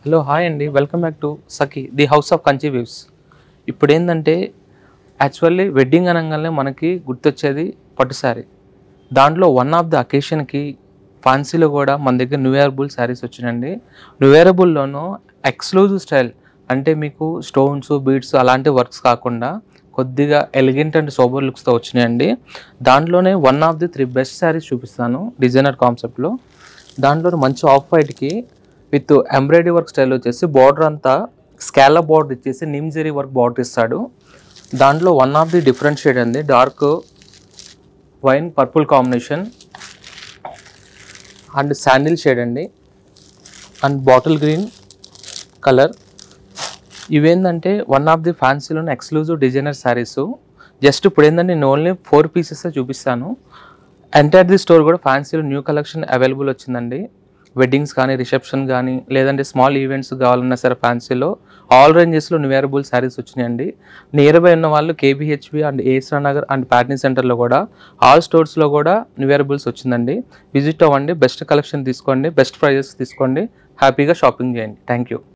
Hello hi అండి, welcome back to Sakhi the house of Kanchi weaves. ఇప్పుడు ఏంటంటే యాక్చువల్లీ వెడ్డింగ్ అనగానే మనకి గుర్తొచ్చేది పట్టు శారీ. దాంట్లో వన్ ఆఫ్ ద అకేషన్కి ఫ్యాన్సీలో కూడా మన దగ్గర న్యూ ఇయరబుల్ శారీస్ వచ్చినాయండి. న్యూ ఇయరబుల్లోనూ ఎక్స్క్లూజివ్ స్టైల్, అంటే మీకు స్టోన్స్ బీడ్స్ అలాంటి వర్క్స్ కాకుండా కొద్దిగా ఎలిగెంట్ అండ్ సోబర్ లుక్స్తో వచ్చినాయండి. దాంట్లోనే one of the 3 best saris చూపిస్తాను డిజైనర్ కాన్సెప్ట్లో. దాంట్లో మంచి ఆఫ్ వైట్కి విత్ ఎంబ్రాయిడరీ వర్క్ స్టైల్ వచ్చేసి బార్డర్ అంతా స్కాలప్ బార్డర్ ఇచ్చేసి నిమ్ జరీ వర్క్ బార్డర్ ఇస్తాడు. దాంట్లో one of the different shade అండి, dark wine purple combination and sandal shade అండి అండ్ బాటిల్ గ్రీన్ కలర్. ఇవేంటంటే వన్ ఆఫ్ ది ఫ్యాన్సీలోని ఎక్స్క్లూజివ్ డిజైనర్ శారీస్. జస్ట్ ఇప్పుడు ఏంటంటే నేను ఓన్లీ 4 పీసెస్ చూపిస్తాను. ఎంటైర్ ది స్టోర్ కూడా ఫ్యాన్సీలో న్యూ కలెక్షన్ అవైలబుల్ వచ్చిందండి. వెడ్డింగ్స్ కానీ, రిసెప్షన్ కానీ, లేదంటే స్మాల్ ఈవెంట్స్ కావాలన్నా సరే ఫ్యాన్సీలో ఆల్ రేంజెస్లో న్యూ ఇయరబుల్ శారీస్ వచ్చినాయండి. నియర్ బై ఉన్న వాళ్ళు KPHB and ఏస్రా Nagar and Patny సెంటర్లో కూడా ఆల్ స్టోర్స్లో కూడా న్యూ ఇయరబుల్స్ వచ్చిందండి. విజిట్ అవ్వండి, బెస్ట్ కలెక్షన్ తీసుకోండి, బెస్ట్ ప్రైజెస్ తీసుకోండి, హ్యాపీగా షాపింగ్ చేయండి. Thank you.